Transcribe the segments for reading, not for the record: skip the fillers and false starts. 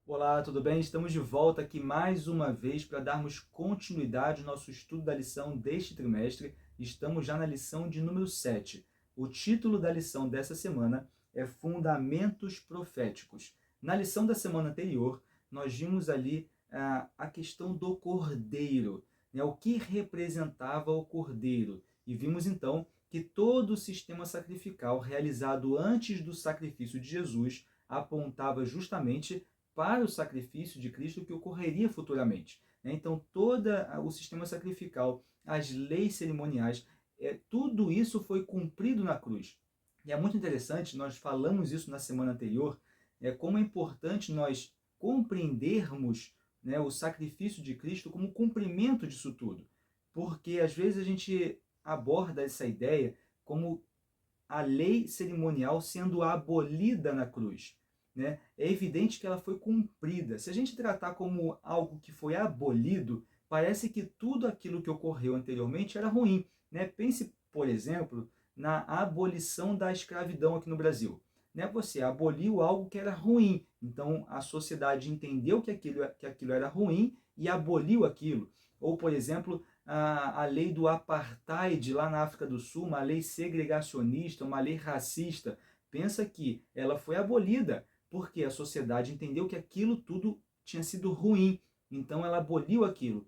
Olá, tudo bem? Estamos de volta aqui mais uma vez para darmos continuidade ao nosso estudo da lição deste trimestre. Estamos já na lição de número 7. O título da lição dessa semana é Fundamentos Proféticos. Na lição da semana anterior, nós vimos ali a questão do cordeiro, né? O que representava o cordeiro. E vimos então que todo o sistema sacrificial realizado antes do sacrifício de Jesus apontava justamente para o sacrifício de Cristo que ocorreria futuramente. Então, todo o sistema sacrificial, as leis cerimoniais, tudo isso foi cumprido na cruz. E é muito interessante, nós falamos isso na semana anterior, como é importante nós compreendermos, né, o sacrifício de Cristo como cumprimento disso tudo. Porque às vezes a gente aborda essa ideia como a lei cerimonial sendo abolida na cruz. Né? É evidente que ela foi cumprida. Se a gente tratar como algo que foi abolido, parece que tudo aquilo que ocorreu anteriormente era ruim. Né? Pense, por exemplo, na abolição da escravidão aqui no Brasil. Né? Você aboliu algo que era ruim, então a sociedade entendeu que aquilo era ruim e aboliu aquilo. Ou, por exemplo, a lei do apartheid lá na África do Sul, uma lei segregacionista, uma lei racista. Pensa que ela foi abolida porque a sociedade entendeu que aquilo tudo tinha sido ruim, então ela aboliu aquilo.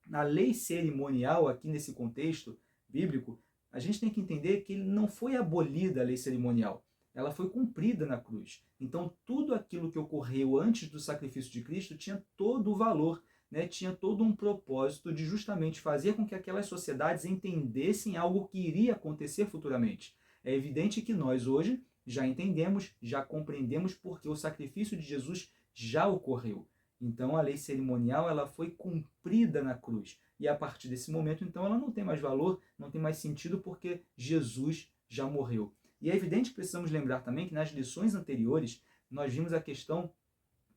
Na lei cerimonial, aqui nesse contexto bíblico, a gente tem que entender que não foi abolida a lei cerimonial, ela foi cumprida na cruz. Então, tudo aquilo que ocorreu antes do sacrifício de Cristo tinha todo o valor, né? Tinha todo um propósito de justamente fazer com que aquelas sociedades entendessem algo que iria acontecer futuramente. É evidente que nós hoje já entendemos, já compreendemos porque o sacrifício de Jesus já ocorreu. Então a lei cerimonial ela foi cumprida na cruz. E a partir desse momento, então, ela não tem mais valor, não tem mais sentido porque Jesus já morreu. E é evidente que precisamos lembrar também que nas lições anteriores nós vimos a questão,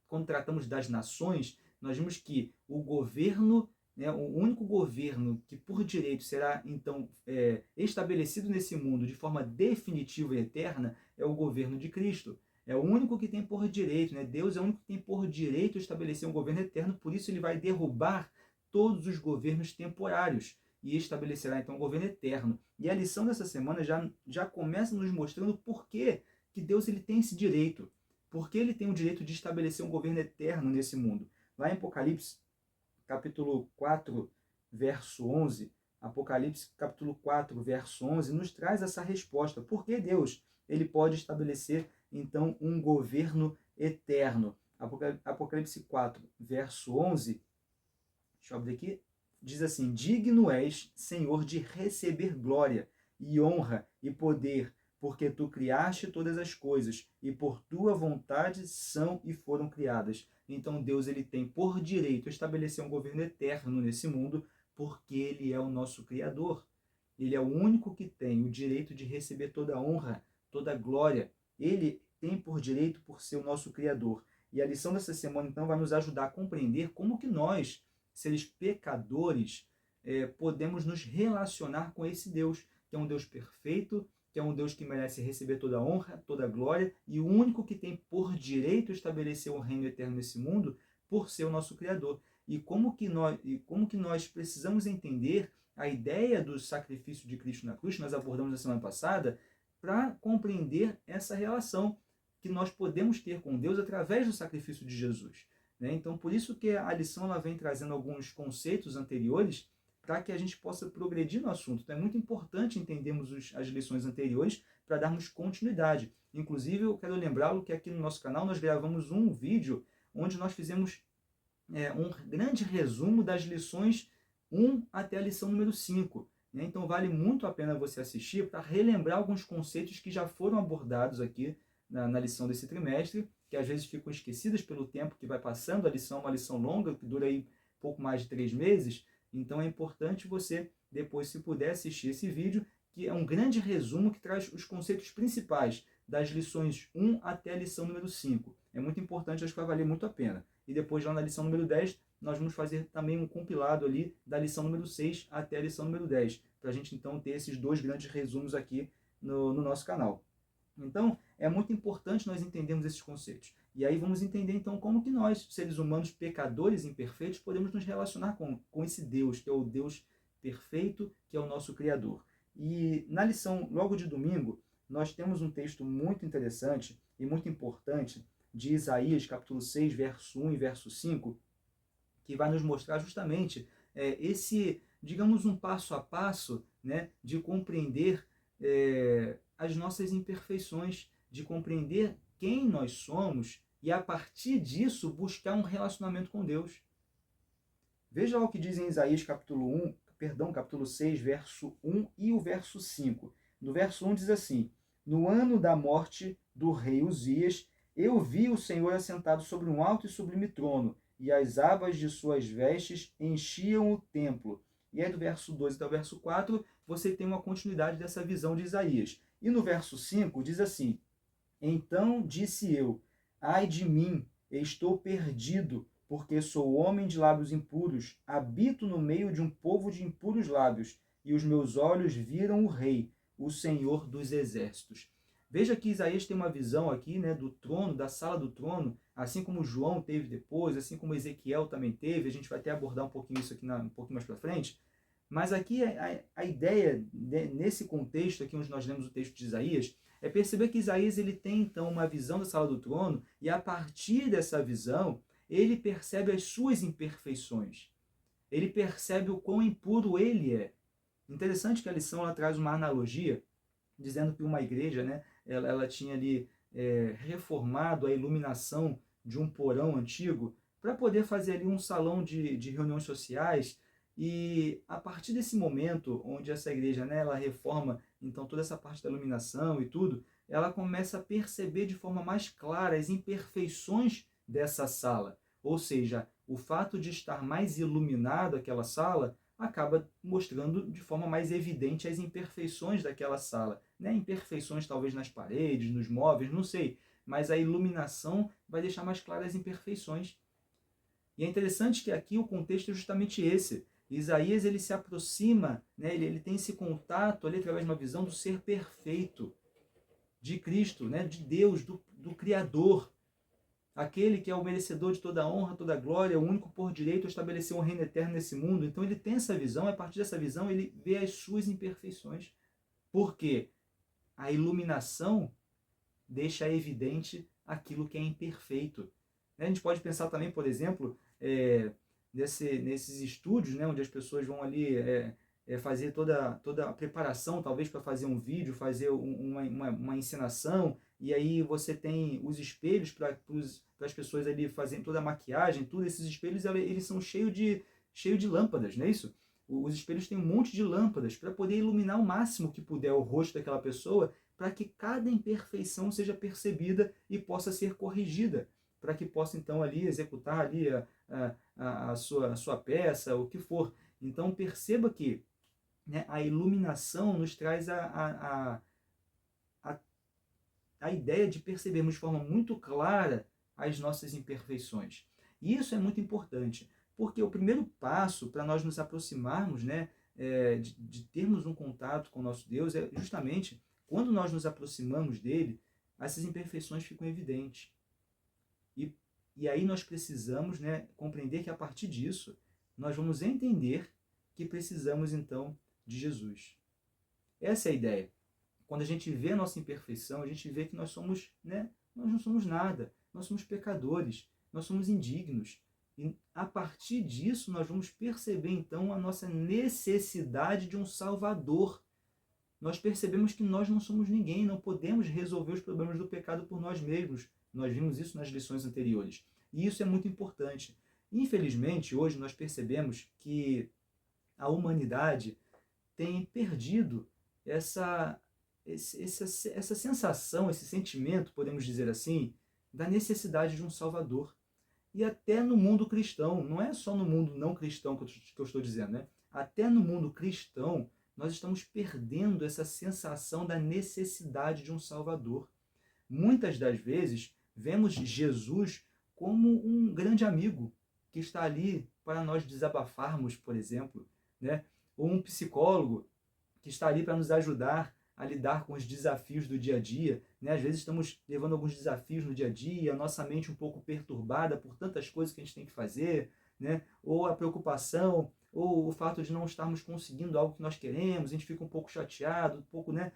quando tratamos das nações, nós vimos que o governo, né, o único governo que por direito será então estabelecido nesse mundo de forma definitiva e eterna é o governo de Cristo. É o único que tem por direito, né? Deus é o único que tem por direito estabelecer um governo eterno, por isso ele vai derrubar todos os governos temporários e estabelecerá então um governo eterno. E a lição dessa semana já começa nos mostrando por que Deus ele tem esse direito, porque ele tem o direito de estabelecer um governo eterno nesse mundo. Lá em Apocalipse, capítulo 4, verso 11, Apocalipse, capítulo 4, verso 11, nos traz essa resposta. Por que Deus ele pode estabelecer, então, um governo eterno? Apocalipse 4, verso 11, deixa eu abrir aqui, diz assim: digno és, Senhor, de receber glória e honra e poder, porque tu criaste todas as coisas e por tua vontade são e foram criadas. Então Deus ele tem por direito estabelecer um governo eterno nesse mundo, porque ele é o nosso criador. Ele é o único que tem o direito de receber toda a honra, toda a glória. Ele tem por direito por ser o nosso criador. E a lição dessa semana então vai nos ajudar a compreender como que nós, seres pecadores, podemos nos relacionar com esse Deus, que é um Deus perfeito, que é um Deus que merece receber toda a honra, toda a glória, e o único que tem por direito estabelecer um reino eterno nesse mundo, por ser o nosso Criador. Como que nós precisamos entender a ideia do sacrifício de Cristo na cruz, que nós abordamos na semana passada, para compreender essa relação que nós podemos ter com Deus através do sacrifício de Jesus. Né? Então, por isso que a lição ela vem trazendo alguns conceitos anteriores para que a gente possa progredir no assunto. Então, é muito importante entendermos as lições anteriores para darmos continuidade. Inclusive, eu quero lembrá-lo que aqui no nosso canal nós gravamos um vídeo onde nós fizemos um grande resumo das lições 1 até a lição número 5. Né? Então, vale muito a pena você assistir para relembrar alguns conceitos que já foram abordados aqui na lição desse trimestre, que às vezes ficam esquecidas pelo tempo que vai passando. A lição é uma lição longa, que dura aí pouco mais de 3 meses. Então, é importante você, depois, se puder, assistir esse vídeo, que é um grande resumo que traz os conceitos principais das lições 1 até a lição número 5. É muito importante, acho que vai valer muito a pena. E depois, lá na lição número 10, nós vamos fazer também um compilado ali da lição número 6 até a lição número 10, para a gente então ter esses dois grandes resumos aqui no nosso canal. Então, é muito importante nós entendermos esses conceitos. E aí vamos entender então como que nós, seres humanos pecadores imperfeitos, podemos nos relacionar com esse Deus, que é o Deus perfeito, que é o nosso Criador. E na lição logo de domingo, nós temos um texto muito interessante e muito importante de Isaías, capítulo 6, verso 1 e verso 5, que vai nos mostrar justamente esse, digamos, um passo a passo, né, de compreender as nossas imperfeições, de compreender quem nós somos e, a partir disso, buscar um relacionamento com Deus. Veja lá o que diz em Isaías capítulo 6, verso 1 e o verso 5. No verso 1 diz assim: No ano da morte do rei Uzias, eu vi o Senhor assentado sobre um alto e sublime trono, e as abas de suas vestes enchiam o templo. E aí do verso 2 até o verso 4, você tem uma continuidade dessa visão de Isaías. E no verso 5 diz assim: Então disse eu, ai de mim, estou perdido, porque sou homem de lábios impuros, habito no meio de um povo de impuros lábios, e os meus olhos viram o Rei, o Senhor dos exércitos. Veja que Isaías tem uma visão aqui, né, do trono, da sala do trono, assim como João teve depois, assim como Ezequiel também teve. A gente vai até abordar um pouquinho isso aqui um pouquinho mais para frente. Mas aqui a ideia, nesse contexto aqui onde nós lemos o texto de Isaías, é perceber que Isaías ele tem então uma visão da sala do trono, e a partir dessa visão ele percebe as suas imperfeições. Ele percebe o quão impuro ele é. Interessante que a lição ela traz uma analogia, dizendo que uma igreja, né, ela tinha ali reformado a iluminação de um porão antigo para poder fazer ali um salão de reuniões sociais. E a partir desse momento, onde essa igreja, né, ela reforma então toda essa parte da iluminação e tudo, ela começa a perceber de forma mais clara as imperfeições dessa sala. Ou seja, o fato de estar mais iluminado aquela sala acaba mostrando de forma mais evidente as imperfeições daquela sala. Né? Imperfeições talvez nas paredes, nos móveis, não sei. Mas a iluminação vai deixar mais claras as imperfeições. E é interessante que aqui o contexto é justamente esse. Isaías ele se aproxima, né? ele tem esse contato ali através de uma visão do ser perfeito, de Cristo, né? De Deus, do Criador. Aquele que é o merecedor de toda a honra, toda a glória, o único por direito a estabelecer um reino eterno nesse mundo. Então ele tem essa visão, e a partir dessa visão ele vê as suas imperfeições. Por quê? A iluminação deixa evidente aquilo que é imperfeito. A gente pode pensar também, por exemplo, nesses estúdios, né, onde as pessoas vão ali fazer toda a preparação, talvez para fazer um vídeo, fazer uma encenação, e aí você tem os espelhos para as pessoas ali fazerem toda a maquiagem, tudo. Esses espelhos eles são cheios de lâmpadas, não é isso? Os espelhos têm um monte de lâmpadas para poder iluminar o máximo que puder o rosto daquela pessoa, para que cada imperfeição seja percebida e possa ser corrigida, para que possa então ali executar ali a sua peça, o que for. Então perceba que, né, a iluminação nos traz a ideia de percebermos de forma muito clara as nossas imperfeições. E isso é muito importante, porque o primeiro passo para nós nos aproximarmos, né, de termos um contato com o nosso Deus, é justamente quando nós nos aproximamos dele, essas imperfeições ficam evidentes. E aí nós precisamos, né, compreender que a partir disso nós vamos entender que precisamos então de Jesus. Essa é a ideia. Quando a gente vê a nossa imperfeição, a gente vê que nós somos, né, nós não somos nada, nós somos pecadores, nós somos indignos. E a partir disso nós vamos perceber então a nossa necessidade de um Salvador. Nós percebemos que nós não somos ninguém, não podemos resolver os problemas do pecado por nós mesmos. Nós vimos isso nas lições anteriores. E isso é muito importante. Infelizmente, hoje nós percebemos que a humanidade tem perdido essa sensação, esse sentimento, podemos dizer assim, da necessidade de um Salvador. E até no mundo cristão, não é só no mundo não cristão que eu estou dizendo, né? Até no mundo cristão, nós estamos perdendo essa sensação da necessidade de um Salvador. Muitas das vezes, vemos Jesus como um grande amigo que está ali para nós desabafarmos, por exemplo, né? Ou um psicólogo que está ali para nos ajudar a lidar com os desafios do dia a dia, né? Às vezes estamos levando alguns desafios no dia a dia, a nossa mente um pouco perturbada por tantas coisas que a gente tem que fazer, né? Ou a preocupação, ou o fato de não estarmos conseguindo algo que nós queremos, a gente fica um pouco chateado, um pouco, né,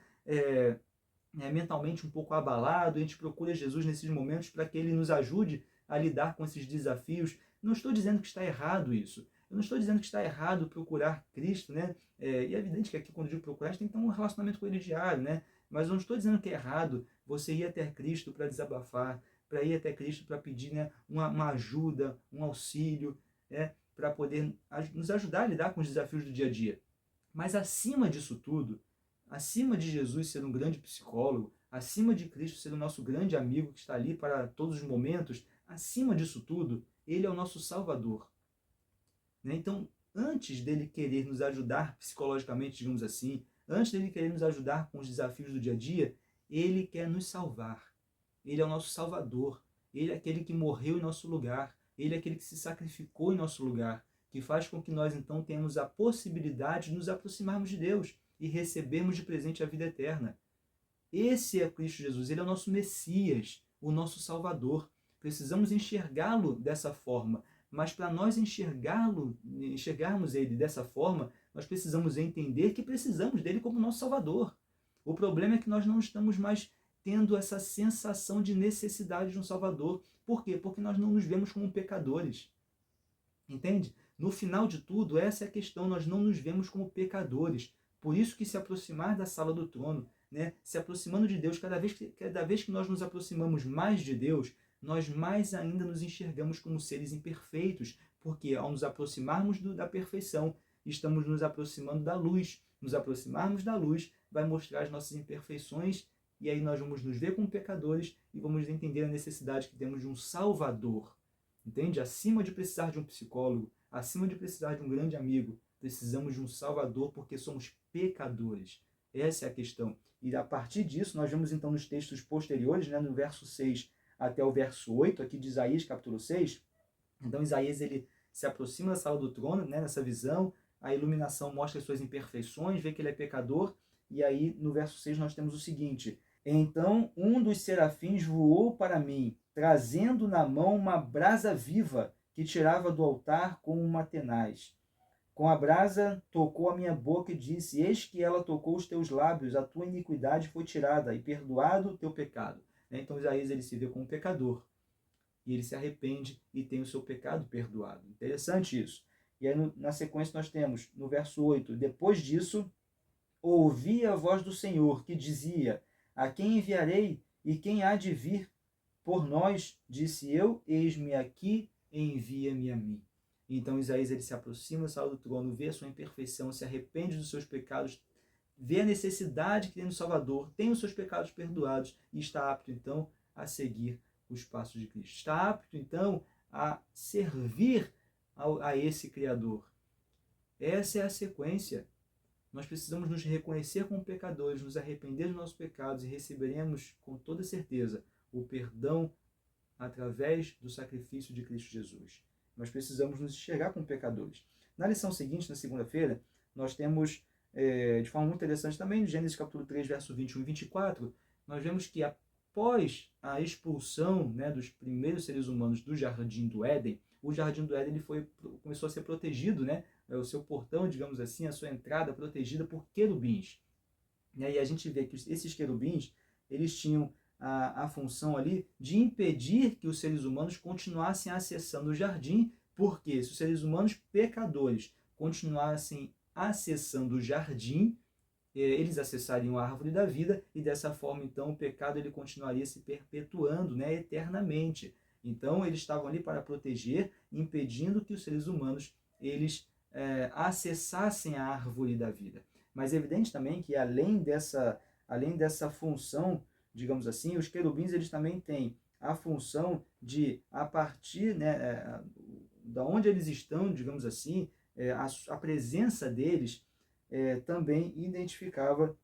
mentalmente um pouco abalado. A gente procura Jesus nesses momentos para que Ele nos ajude a lidar com esses desafios. Não estou dizendo que está errado isso. Eu não estou dizendo que está errado procurar Cristo, né? E é evidente que aqui, quando eu digo procurar, a gente tem que ter um relacionamento com Ele diário, né? Mas eu não estou dizendo que é errado você ir até Cristo para desabafar, para ir até Cristo para pedir, né, uma ajuda, um auxílio, né, para poder nos ajudar a lidar com os desafios do dia a dia. Mas acima disso tudo, acima de Jesus ser um grande psicólogo, acima de Cristo ser o nosso grande amigo que está ali para todos os momentos, acima disso tudo, Ele é o nosso Salvador. Né? Então, antes dele querer nos ajudar psicologicamente, digamos assim, antes dele querer nos ajudar com os desafios do dia a dia, Ele quer nos salvar. Ele é o nosso Salvador. Ele é aquele que morreu em nosso lugar. Ele é aquele que se sacrificou em nosso lugar, que faz com que nós então tenhamos a possibilidade de nos aproximarmos de Deus e recebermos de presente a vida eterna. Esse é Cristo Jesus, Ele é o nosso Messias, o nosso Salvador. Precisamos enxergá-lo dessa forma, mas para nós enxergarmos Ele dessa forma, nós precisamos entender que precisamos dele como nosso Salvador. O problema é que nós não estamos mais tendo essa sensação de necessidade de um Salvador. Por quê? Porque nós não nos vemos como pecadores. Entende? No final de tudo, essa é a questão, nós não nos vemos como pecadores. Por isso que se aproximar da sala do trono, né, se aproximando de Deus, cada vez que nós nos aproximamos mais de Deus, nós mais ainda nos enxergamos como seres imperfeitos, porque ao nos aproximarmos da perfeição, estamos nos aproximando da luz. Nos aproximarmos da luz vai mostrar as nossas imperfeições, e aí nós vamos nos ver como pecadores e vamos entender a necessidade que temos de um Salvador. Entende? Acima de precisar de um psicólogo, acima de precisar de um grande amigo, precisamos de um Salvador porque somos pecadores. Essa é a questão. E a partir disso, nós vemos então nos textos posteriores, né, no verso 6 até o verso 8, aqui de Isaías, capítulo 6. Então Isaías ele se aproxima da sala do trono, né, nessa visão, a iluminação mostra as suas imperfeições, vê que ele é pecador, e aí no verso 6 nós temos o seguinte: então um dos serafins voou para mim, trazendo na mão uma brasa viva que tirava do altar com uma tenaz. Com a brasa tocou a minha boca e disse: eis que ela tocou os teus lábios, a tua iniquidade foi tirada e perdoado o teu pecado. Então Isaías ele se vê como pecador e ele se arrepende e tem o seu pecado perdoado. Interessante isso. E aí na sequência nós temos no verso 8: depois disso ouvi a voz do Senhor que dizia: a quem enviarei e quem há de vir por nós? Disse eu: eis-me aqui, envia-me a mim. Então Isaías ele se aproxima da sala do trono, vê a sua imperfeição, se arrepende dos seus pecados, vê a necessidade que tem no Salvador, tem os seus pecados perdoados e está apto então a seguir os passos de Cristo. Está apto então a servir a esse Criador. Essa é a sequência. Nós precisamos nos reconhecer como pecadores, nos arrepender dos nossos pecados e receberemos com toda certeza o perdão através do sacrifício de Cristo Jesus. Nós precisamos nos enxergar como pecadores. Na lição seguinte, na segunda-feira, nós temos, de forma muito interessante também, no Gênesis capítulo 3, verso 21 e 24, nós vemos que após a expulsão, né, dos primeiros seres humanos do Jardim do Éden, o Jardim do Éden ele começou a ser protegido, né, o seu portão, digamos assim, a sua entrada protegida por querubins. E aí a gente vê que esses querubins, eles tinham a função ali de impedir que os seres humanos continuassem acessando o jardim, porque se os seres humanos pecadores continuassem acessando o jardim, eles acessariam a árvore da vida e dessa forma então o pecado ele continuaria se perpetuando, né, eternamente. Então eles estavam ali para proteger, impedindo que os seres humanos eles acessassem a árvore da vida. Mas é evidente também que além dessa função, digamos assim, os querubins eles também têm a função de, a partir, né, da onde eles estão, digamos assim, a presença deles também identificava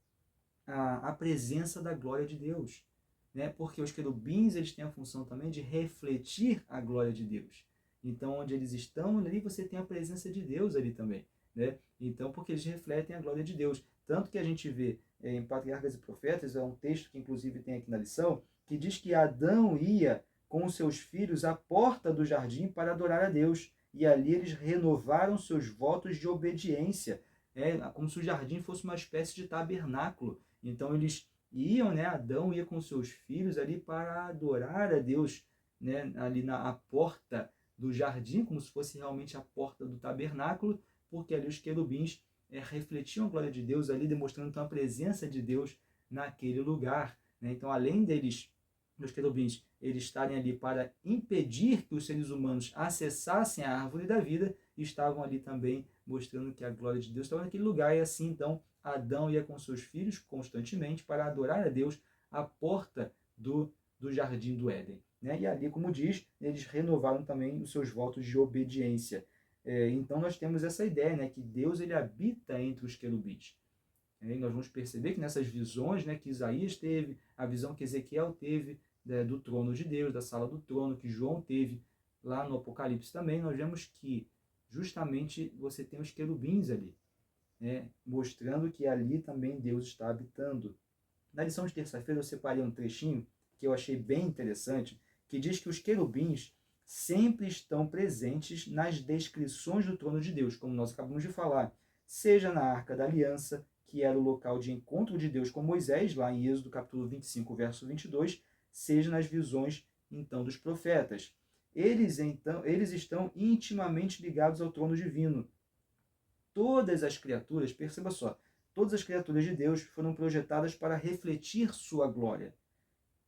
a presença da glória de Deus, né? Porque os querubins eles têm a função também de refletir a glória de Deus. Então, onde eles estão, ali você tem a presença de Deus ali também, né? Então, porque eles refletem a glória de Deus. Tanto que a gente vê em Patriarcas e Profetas, é um texto que inclusive tem aqui na lição, que diz que Adão ia com os seus filhos à porta do jardim para adorar a Deus, e ali eles renovaram seus votos de obediência, como se o jardim fosse uma espécie de tabernáculo. Então eles iam, né, Adão ia com seus filhos ali para adorar a Deus, né, ali na porta do jardim, como se fosse realmente a porta do tabernáculo, porque ali os querubins refletiam a glória de Deus ali, demonstrando então a presença de Deus naquele lugar, né? Então, além dos querubins, eles estarem ali para impedir que os seres humanos acessassem a árvore da vida, estavam ali também mostrando que a glória de Deus estava naquele lugar. E assim, então, Adão ia com seus filhos constantemente para adorar a Deus à porta do jardim do Éden, né? E ali, como diz, eles renovaram também os seus votos de obediência. Então nós temos essa ideia, né, que Deus ele habita entre os querubins. E nós vamos perceber que nessas visões, né, que Isaías teve, a visão que Ezequiel teve, né, do trono de Deus, da sala do trono, que João teve lá no Apocalipse também, nós vemos que justamente você tem os querubins ali, né, mostrando que ali também Deus está habitando. Na lição de terça-feira eu separei um trechinho que eu achei bem interessante, que diz que os querubins sempre estão presentes nas descrições do trono de Deus, como nós acabamos de falar, seja na Arca da Aliança, que era o local de encontro de Deus com Moisés, lá em Êxodo capítulo 25, verso 22, seja nas visões, então, dos profetas. Eles estão intimamente ligados ao trono divino. Todas as criaturas, perceba só, todas as criaturas de Deus foram projetadas para refletir sua glória.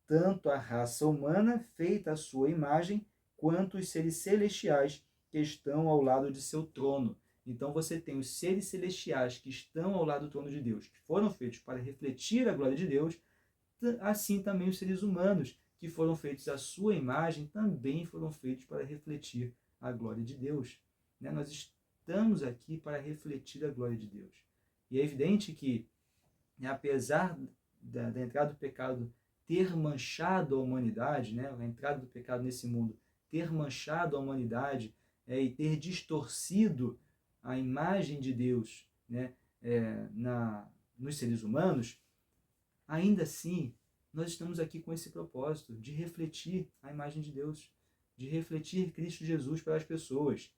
Tanto a raça humana, feita à sua imagem, quanto os seres celestiais que estão ao lado de seu trono. Então você tem os seres celestiais que estão ao lado do trono de Deus, que foram feitos para refletir a glória de Deus, assim também os seres humanos, que foram feitos à sua imagem, também foram feitos para refletir a glória de Deus. Nós estamos aqui para refletir a glória de Deus. E é evidente que, apesar da entrada do pecado ter manchado a humanidade, né, a entrada do pecado nesse mundo ter manchado a humanidade e ter distorcido a imagem de Deus, né, nos seres humanos, ainda assim, nós estamos aqui com esse propósito de refletir a imagem de Deus, de refletir Cristo Jesus para as pessoas.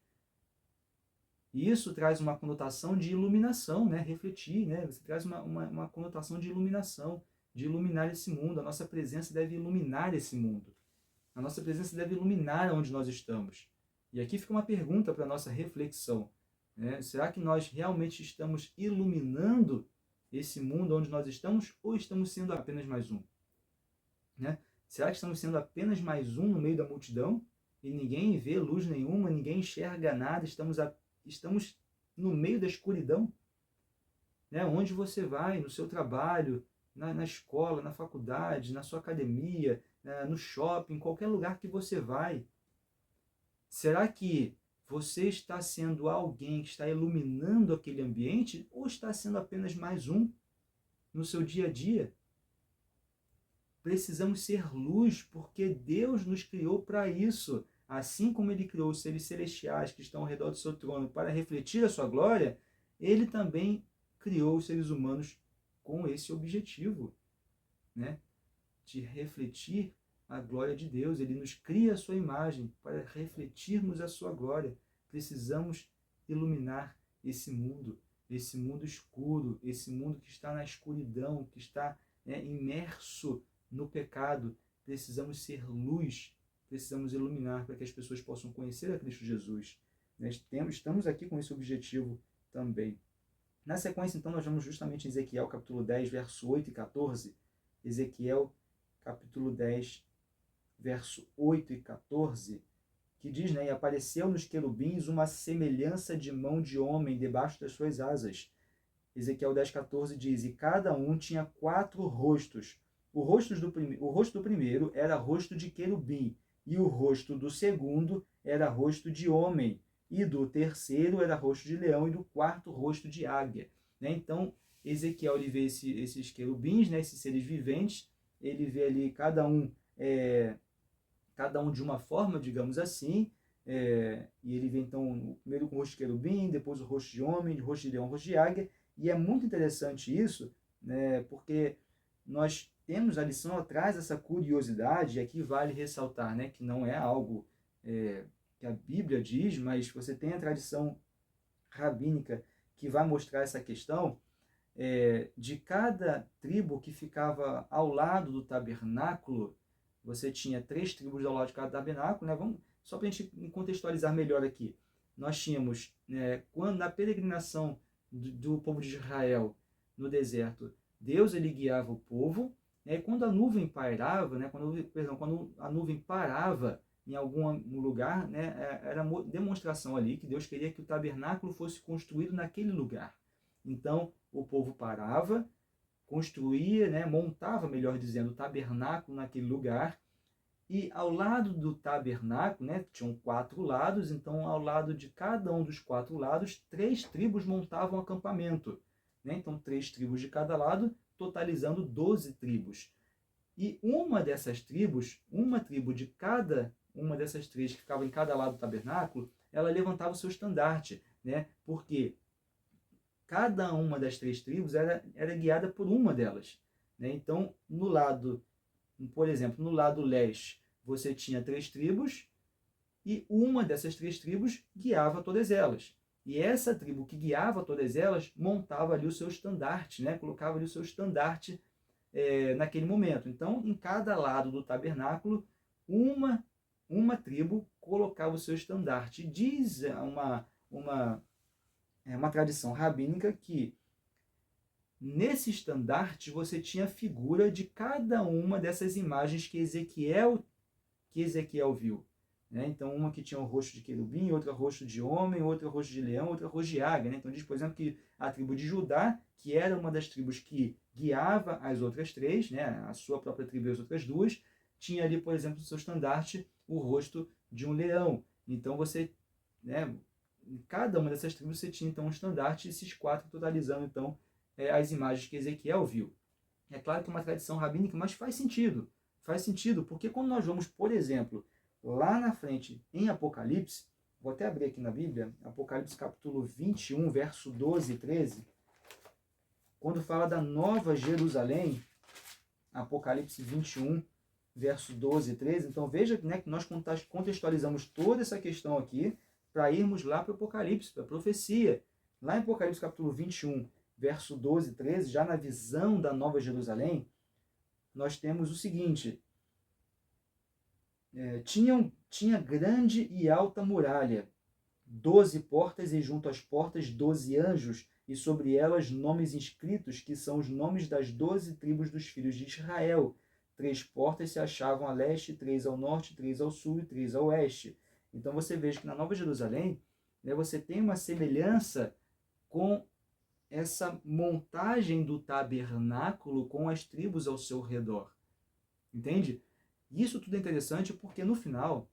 E isso traz uma conotação de iluminação, né? Refletir, né? Você traz uma conotação de iluminação, de iluminar esse mundo. A nossa presença deve iluminar esse mundo. A nossa presença deve iluminar onde nós estamos. E aqui fica uma pergunta para a nossa reflexão, né? Será que nós realmente estamos iluminando esse mundo onde nós estamos, ou estamos sendo apenas mais um? Né? Será que estamos sendo apenas mais um no meio da multidão? E ninguém vê luz nenhuma, ninguém enxerga nada, estamos no meio da escuridão? Né? Onde você vai, no seu trabalho, na escola, na faculdade, na sua academia, no shopping, em qualquer lugar que você vai. Será que você está sendo alguém que está iluminando aquele ambiente, ou está sendo apenas mais um no seu dia a dia? Precisamos ser luz, porque Deus nos criou para isso. Assim como Ele criou os seres celestiais que estão ao redor do seu trono para refletir a sua glória, Ele também criou os seres humanos com esse objetivo, né? De refletir a glória de Deus. Ele nos cria a sua imagem para refletirmos a sua glória. Precisamos iluminar esse mundo escuro, esse mundo que está na escuridão, que está imerso no pecado. Precisamos ser luz, precisamos iluminar para que as pessoas possam conhecer a Cristo Jesus. Estamos aqui com esse objetivo também. Na sequência, então, nós vamos justamente em Ezequiel capítulo 10, verso 8 e 14. Ezequiel capítulo 10, verso 8 e 14, que diz, né, e apareceu nos querubins uma semelhança de mão de homem debaixo das suas asas. Ezequiel 10, 14 diz, e cada um tinha 4 rostos. O rosto do primeiro era rosto de querubim, e o rosto do segundo era rosto de homem, e do terceiro era rosto de leão, e do quarto rosto de águia. Né? Então, Ezequiel ele vê esses querubins, né, esses seres viventes, ele vê ali cada um de uma forma, digamos assim, e ele vê então primeiro com o rosto de querubim, depois o rosto de homem, o rosto de leão, o rosto de águia, e é muito interessante isso, né? Porque nós temos a lição atrás essa curiosidade, e aqui vale ressaltar, né, que não é algo que a Bíblia diz, mas você tem a tradição rabínica que vai mostrar essa questão, de cada tribo que ficava ao lado do tabernáculo. Você tinha 3 tribos ao lado de cada tabernáculo, né? Vamos, só para a gente contextualizar melhor aqui. Nós tínhamos, quando na peregrinação do povo de Israel no deserto, Deus ele guiava o povo, né? E quando a nuvem pairava, né? Quando a nuvem parava em algum lugar, né? Era demonstração ali que Deus queria que o tabernáculo fosse construído naquele lugar. Então, o povo parava, construía, né, montava, melhor dizendo, o tabernáculo naquele lugar, e ao lado do tabernáculo, né, tinham 4 lados, então ao lado de cada um dos 4 lados, 3 tribos montavam acampamento. Né? Então 3 tribos de cada lado, totalizando 12 tribos. E uma dessas tribos, uma tribo de cada uma dessas 3 que ficava em cada lado do tabernáculo, ela levantava o seu estandarte, né? Porque cada uma das 3 tribos era guiada por uma delas. Né? Então, por exemplo, no lado leste, você tinha 3 tribos, e uma dessas 3 tribos guiava todas elas. E essa tribo que guiava todas elas montava ali o seu estandarte, né? Colocava ali o seu estandarte naquele momento. Então, em cada lado do tabernáculo, uma tribo colocava o seu estandarte. Diz uma tradição rabínica que nesse estandarte você tinha a figura de cada uma dessas imagens que Ezequiel viu. Né? Então, uma que tinha o rosto de querubim, outra rosto de homem, outra rosto de leão, outra rosto de águia. Né? Então, diz, por exemplo, que a tribo de Judá, que era uma das tribos que guiava as outras 3, né? A sua própria tribo e as outras 2, tinha ali, por exemplo, no seu estandarte, o rosto de um leão. Então, você, né, em cada uma dessas tribos você tinha então um estandarte, esses 4 totalizando então as imagens que Ezequiel viu. É claro que é uma tradição rabínica, mas faz sentido, porque quando nós vamos, por exemplo, lá na frente em Apocalipse, vou até abrir aqui na Bíblia, Apocalipse capítulo 21, verso 12 e 13, quando fala da Nova Jerusalém, Apocalipse 21, verso 12 e 13, então veja, né, que nós contextualizamos toda essa questão aqui, para irmos lá para o Apocalipse, para a profecia. Lá em Apocalipse capítulo 21, verso 12 e 13, já na visão da Nova Jerusalém, nós temos o seguinte: tinha grande e alta muralha, 12 portas, e junto às portas 12 anjos, e sobre elas nomes inscritos, que são os nomes das 12 tribos dos filhos de Israel. 3 portas se achavam a leste, 3 ao norte, 3 ao sul e 3 ao oeste. Então você veja que na Nova Jerusalém, né, você tem uma semelhança com essa montagem do tabernáculo com as tribos ao seu redor. Entende? Isso tudo é interessante porque no final,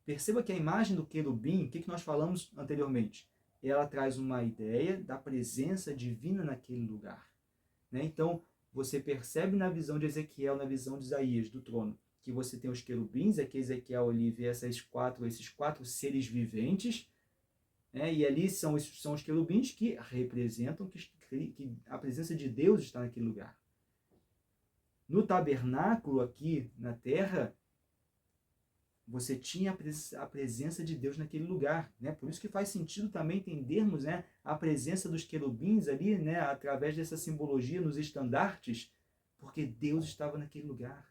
perceba que a imagem do querubim, o que nós falamos anteriormente? Ela traz uma ideia da presença divina naquele lugar. Né? Então, você percebe na visão de Ezequiel, na visão de Isaías, do trono, que você tem os querubins, aqui Ezequiel ali vê esses quatro seres viventes, né? E ali são os querubins que representam que a presença de Deus está naquele lugar. No tabernáculo aqui na terra, você tinha a presença de Deus naquele lugar. Né? Por isso que faz sentido também entendermos, né, a presença dos querubins ali, né, através dessa simbologia nos estandartes, porque Deus estava naquele lugar.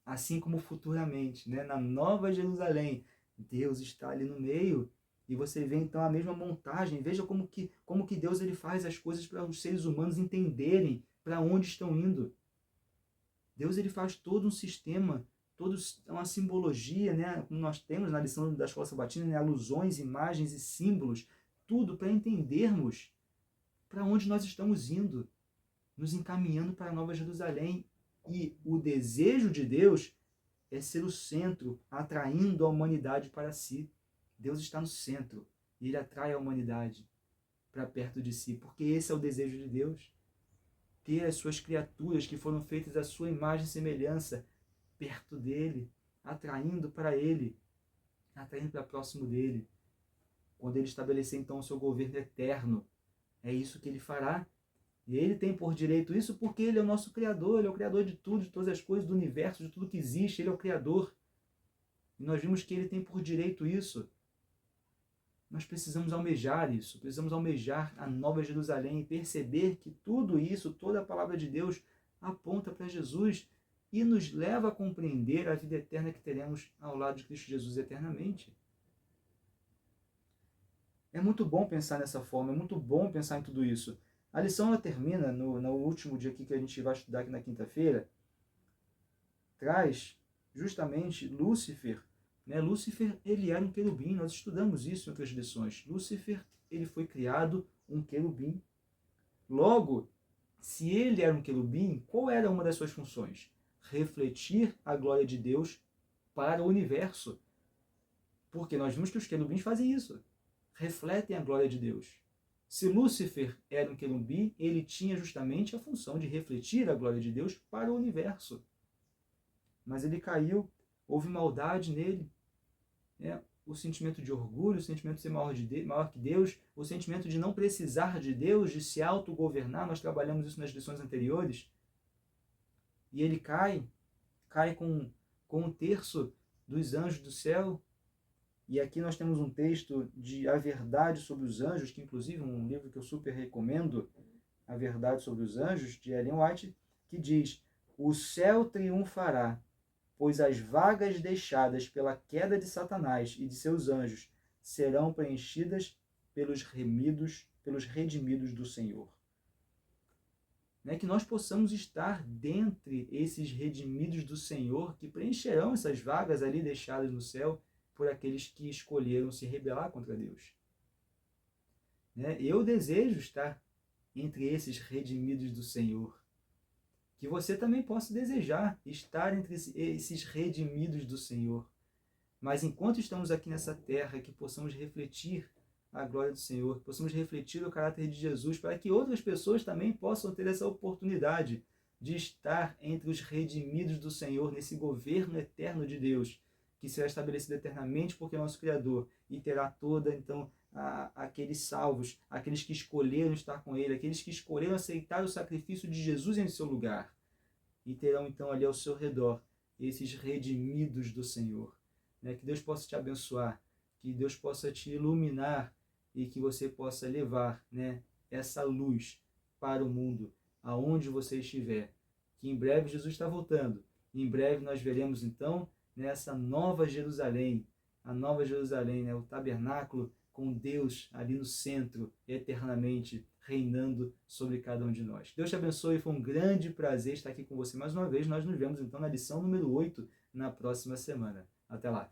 Assim como futuramente, né, na Nova Jerusalém, Deus está ali no meio. E você vê então a mesma montagem. Veja como que Deus ele faz as coisas para os seres humanos entenderem para onde estão indo. Deus ele faz todo um sistema, uma simbologia, né? Como nós temos na lição da Escola Sabatina, né? Alusões, imagens e símbolos, tudo para entendermos para onde nós estamos indo, nos encaminhando para a Nova Jerusalém. E o desejo de Deus é ser o centro, atraindo a humanidade para si. Deus está no centro e Ele atrai a humanidade para perto de si, porque esse é o desejo de Deus. Ter as suas criaturas que foram feitas à sua imagem e semelhança perto dele, atraindo para ele, atraindo para próximo dele. Quando ele estabelecer então o seu governo eterno, é isso que ele fará. E ele tem por direito isso porque ele é o nosso Criador, ele é o Criador de tudo, de todas as coisas, do universo, de tudo que existe, ele é o Criador. E nós vimos que ele tem por direito isso. Nós precisamos almejar isso, precisamos almejar a Nova Jerusalém e perceber que tudo isso, toda a palavra de Deus, aponta para Jesus e nos leva a compreender a vida eterna que teremos ao lado de Cristo Jesus eternamente. É muito bom pensar dessa forma, é muito bom pensar em tudo isso. A lição ela termina no último dia aqui que a gente vai estudar aqui na quinta-feira, traz justamente Lúcifer. Né? Lúcifer, ele era um querubim, nós estudamos isso em outras lições. Lúcifer, ele foi criado um querubim. Logo, se ele era um querubim, qual era uma das suas funções? Refletir a glória de Deus para o universo. Porque nós vimos que os querubins fazem isso. Refletem a glória de Deus. Se Lúcifer era um querubim, ele tinha justamente a função de refletir a glória de Deus para o universo. Mas ele caiu, houve maldade nele. O sentimento de orgulho, o sentimento de ser maior que Deus, o sentimento de não precisar de Deus, de se autogovernar, nós trabalhamos isso nas lições anteriores. E ele cai com um terço dos anjos do céu. E aqui nós temos um texto de A Verdade sobre os Anjos, que inclusive é um livro que eu super recomendo, A Verdade sobre os Anjos, de Ellen White, que diz: o céu triunfará, pois as vagas deixadas pela queda de Satanás e de seus anjos serão preenchidas pelos redimidos do Senhor. Que nós possamos estar dentre esses redimidos do Senhor, que preencherão essas vagas ali deixadas no céu por aqueles que escolheram se rebelar contra Deus. Eu desejo estar entre esses redimidos do Senhor. Que você também possa desejar estar entre esses redimidos do Senhor. Mas enquanto estamos aqui nessa terra, que possamos refletir a glória do Senhor, que possamos refletir o caráter de Jesus, para que outras pessoas também possam ter essa oportunidade de estar entre os redimidos do Senhor, nesse governo eterno de Deus, que será estabelecido eternamente porque é nosso Criador, e terá toda, então, aqueles salvos, aqueles que escolheram estar com Ele, aqueles que escolheram aceitar o sacrifício de Jesus em seu lugar, e terão, então, ali ao seu redor, esses redimidos do Senhor. Que Deus possa te abençoar, que Deus possa te iluminar, e que você possa levar essa luz para o mundo, aonde você estiver. Que em breve Jesus está voltando. Em breve nós veremos, então, nessa nova Jerusalém, a nova Jerusalém, o tabernáculo com Deus ali no centro, eternamente reinando sobre cada um de nós. Deus te abençoe, foi um grande prazer estar aqui com você mais uma vez. Nós nos vemos então na lição número 8 na próxima semana. Até lá!